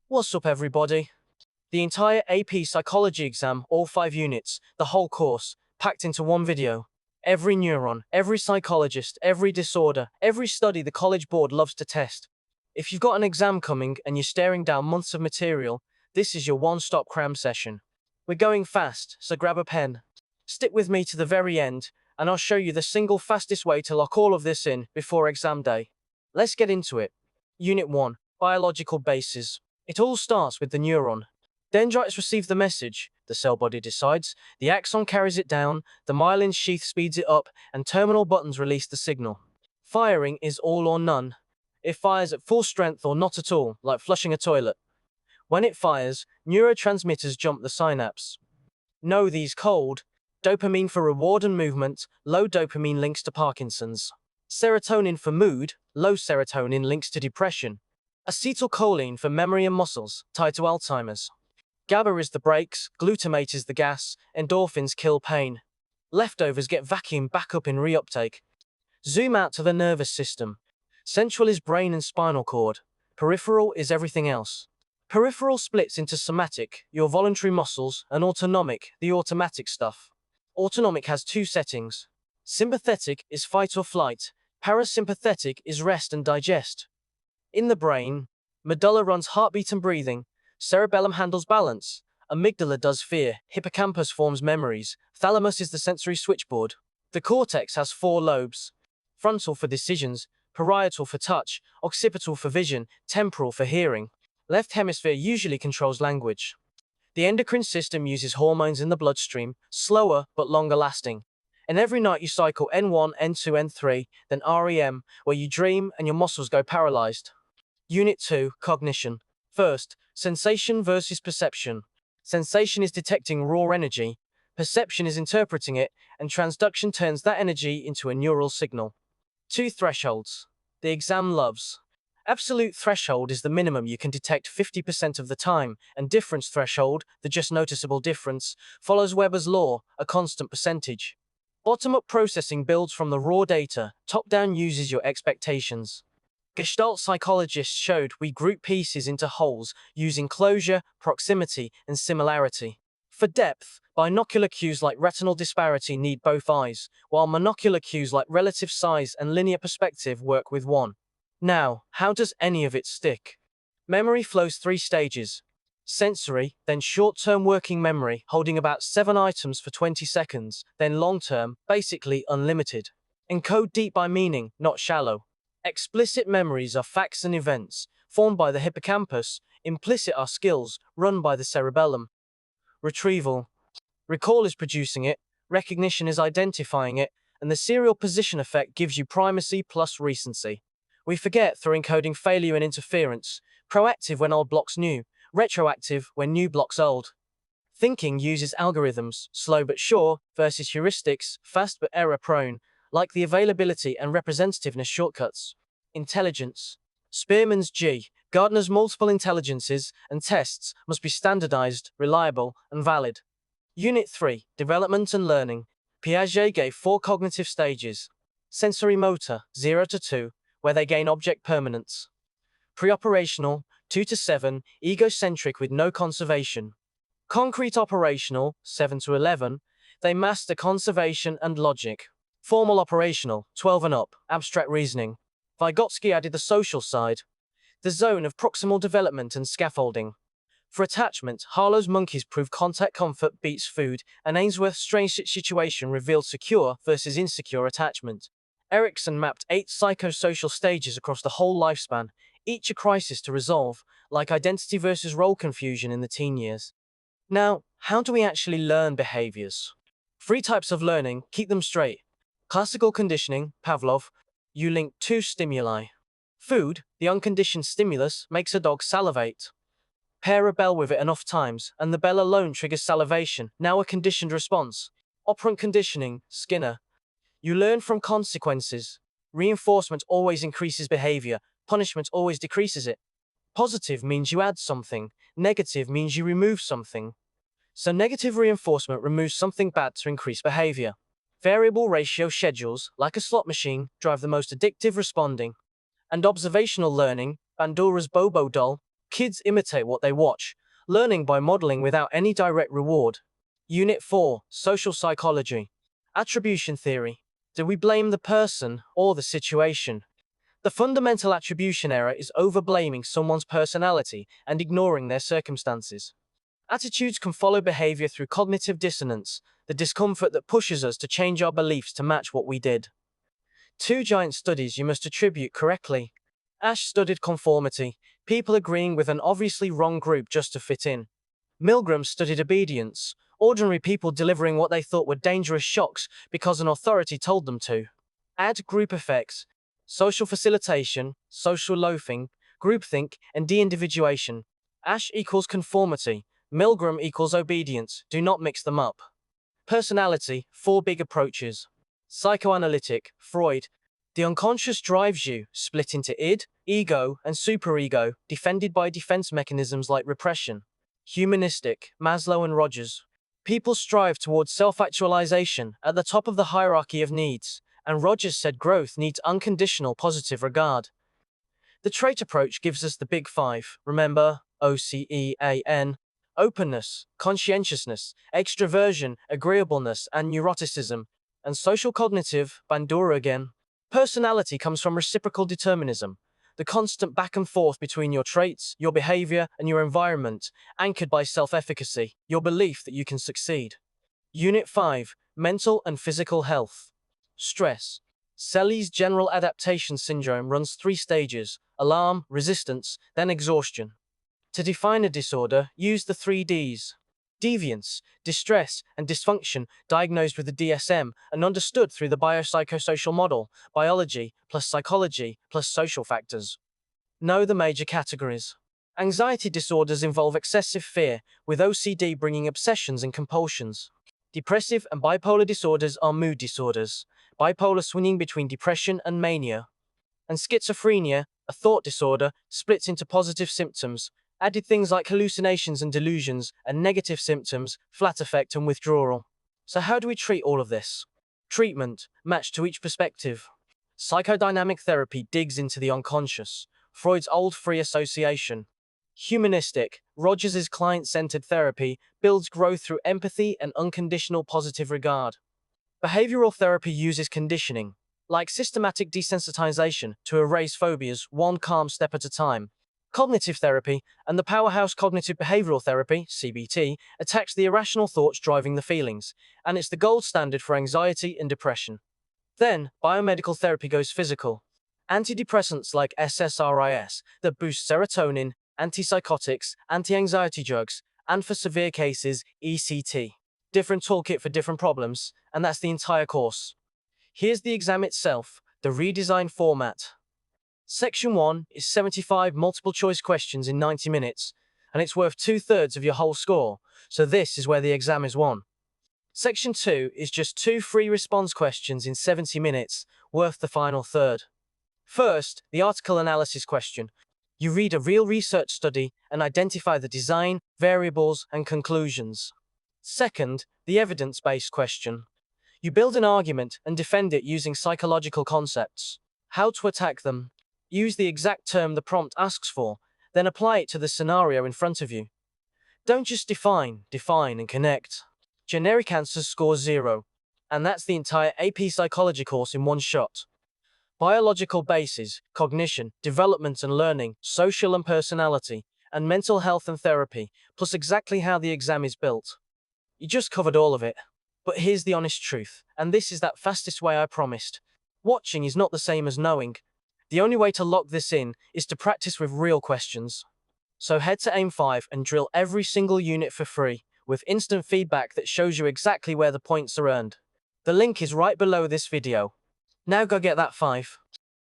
What's up, everybody? The entire AP psychology exam, all 5 units, the whole course, packed into one video. Every neuron, every psychologist, every disorder, every study the College Board loves to test. If you've got an exam coming and you're staring down months of material, this is your one-stop cram session. We're going fast, so grab a pen. Stick with me to the very end, and I'll show you the single fastest way to lock all of this in before exam day. Let's get into it. Unit 1, Biological Bases. It all starts with the neuron. Dendrites receive the message, the cell body decides, the axon carries it down, the myelin sheath speeds it up, and terminal buttons release the signal. Firing is all or none. It fires at full strength or not at all, like flushing a toilet. When it fires, neurotransmitters jump the synapse. Know these cold: dopamine for reward and movement, low dopamine links to Parkinson's. Serotonin for mood, low serotonin links to depression. Acetylcholine for memory and muscles, tied to Alzheimer's. GABA is the brakes, glutamate is the gas, endorphins kill pain. Leftovers get vacuumed back up in reuptake. Zoom out to the nervous system. Central is brain and spinal cord. Peripheral is everything else. Peripheral splits into somatic, your voluntary muscles, and autonomic, the automatic stuff. Autonomic has two settings. Sympathetic is fight or flight. Parasympathetic is rest and digest. In the brain, medulla runs heartbeat and breathing, cerebellum handles balance, amygdala does fear, hippocampus forms memories, thalamus is the sensory switchboard. The cortex has 4 lobes: frontal for decisions, parietal for touch, occipital for vision, temporal for hearing. Left hemisphere usually controls language. The endocrine system uses hormones in the bloodstream, slower but longer lasting. And every night you cycle N1, N2, N3, then REM, where you dream and your muscles go paralyzed. Unit 2, Cognition. First, sensation versus perception. Sensation is detecting raw energy, perception is interpreting it, and transduction turns that energy into a neural signal. 2 thresholds. The exam loves. Absolute threshold is the minimum you can detect 50% of the time, and difference threshold, the just noticeable difference, follows Weber's law, a constant percentage. Bottom-up processing builds from the raw data, top-down uses your expectations. Gestalt psychologists showed we group pieces into wholes using closure, proximity, and similarity. For depth, binocular cues like retinal disparity need both eyes, while monocular cues like relative size and linear perspective work with one. Now, how does any of it stick? Memory flows 3 stages. Sensory, then short-term working memory, holding about 7 items for 20 seconds, then long-term, basically unlimited. Encode deep by meaning, not shallow. Explicit memories are facts and events, formed by the hippocampus. Implicit are skills, run by the cerebellum. Retrieval. Recall is producing it, recognition is identifying it, and the serial position effect gives you primacy plus recency. We forget through encoding failure and interference, proactive when old blocks new, retroactive when new blocks old. Thinking uses algorithms, slow but sure, versus heuristics, fast but error-prone, like the availability and representativeness shortcuts. Intelligence. Spearman's G. Gardner's multiple intelligences and tests must be standardized, reliable, and valid. Unit 3. Development and Learning. Piaget gave 4 cognitive stages. Sensory motor, 0 to 2, where they gain object permanence. Pre-operational, 2 to 7, egocentric with no conservation. Concrete operational, 7 to 11, they master conservation and logic. Formal operational, 12 and up, abstract reasoning. Vygotsky added the social side. The zone of proximal development and scaffolding. For attachment, Harlow's monkeys prove contact comfort beats food, and Ainsworth's strange situation revealed secure versus insecure attachment. Erickson mapped 8 psychosocial stages across the whole lifespan, each a crisis to resolve, like identity versus role confusion in the teen years. Now, how do we actually learn behaviors? 3 types of learning, keep them straight. Classical conditioning, Pavlov, you link 2 stimuli. Food, the unconditioned stimulus, makes a dog salivate. Pair a bell with it enough times, and the bell alone triggers salivation, now a conditioned response. Operant conditioning, Skinner. You learn from consequences. Reinforcement always increases behavior, punishment always decreases it. Positive means you add something, negative means you remove something. So negative reinforcement removes something bad to increase behavior. Variable ratio schedules, like a slot machine, drive the most addictive responding. And observational learning, Bandura's Bobo doll, Kids imitate what they watch, learning by modeling without any direct reward. Unit 4, Social Psychology. Attribution Theory. Do we blame the person or the situation? The fundamental attribution error is overblaming someone's personality and ignoring their circumstances. Attitudes can follow behavior through cognitive dissonance, the discomfort that pushes us to change our beliefs to match what we did. Two giant studies you must attribute correctly. Ash studied conformity, people agreeing with an obviously wrong group just to fit in. Milgram studied obedience, ordinary people delivering what they thought were dangerous shocks because an authority told them to. Add group effects, social facilitation, social loafing, groupthink, and de-individuation. Ash equals conformity, Milgram equals obedience, do not mix them up. Personality, 4 big approaches. Psychoanalytic, Freud. The unconscious drives you, split into id, ego, and superego, defended by defense mechanisms like repression. Humanistic, Maslow and Rogers. People strive towards self-actualization at the top of the hierarchy of needs, and Rogers said growth needs unconditional positive regard. The trait approach gives us the big 5, remember, OCEAN. Openness, conscientiousness, extroversion, agreeableness, and neuroticism. And social cognitive, Bandura again. Personality comes from reciprocal determinism, the constant back and forth between your traits, your behavior, and your environment, anchored by self-efficacy, your belief that you can succeed. Unit 5, Mental and Physical Health. Stress. Selle's general adaptation syndrome runs 3 stages: alarm, resistance, then exhaustion. To define a disorder, use the 3 Ds. Deviance, distress, and dysfunction diagnosed with the DSM and understood through the biopsychosocial model, biology plus psychology plus social factors. Know the major categories. Anxiety disorders involve excessive fear, with OCD bringing obsessions and compulsions. Depressive and bipolar disorders are mood disorders, bipolar swinging between depression and mania. And schizophrenia, a thought disorder, splits into positive symptoms, added things like hallucinations and delusions, and negative symptoms, flat affect and withdrawal. So how do we treat all of this? Treatment, matched to each perspective. Psychodynamic therapy digs into the unconscious, Freud's old free association. Humanistic, Rogers' client-centered therapy, builds growth through empathy and unconditional positive regard. Behavioral therapy uses conditioning, like systematic desensitization, to erase phobias, one calm step at a time. Cognitive therapy and the powerhouse cognitive behavioral therapy, CBT, attacks the irrational thoughts driving the feelings, and it's the gold standard for anxiety and depression. Then, biomedical therapy goes physical. Antidepressants like SSRIs that boost serotonin, antipsychotics, anti-anxiety drugs, and for severe cases, ECT. Different toolkit for different problems, and that's the entire course. Here's the exam itself, the redesigned format. Section 1 is 75 multiple-choice questions in 90 minutes, and it's worth 2/3 of your whole score, so this is where the exam is won. Section 2 is just 2 free response questions in 70 minutes, worth the final third. First, the article analysis question. You read a real research study and identify the design, variables, and conclusions. Second, the evidence-based question. You build an argument and defend it using psychological concepts. How to attack them. Use the exact term the prompt asks for, then apply it to the scenario in front of you. Don't just define and connect. Generic answers score 0. And that's the entire AP Psychology course in one shot. Biological bases, cognition, development and learning, social and personality, and mental health and therapy, plus exactly how the exam is built. You just covered all of it. But here's the honest truth, and this is that fastest way I promised. Watching is not the same as knowing. The only way to lock this in is to practice with real questions. So head to AIM5 and drill every single unit for free, with instant feedback that shows you exactly where the points are earned. The link is right below this video. Now go get that 5.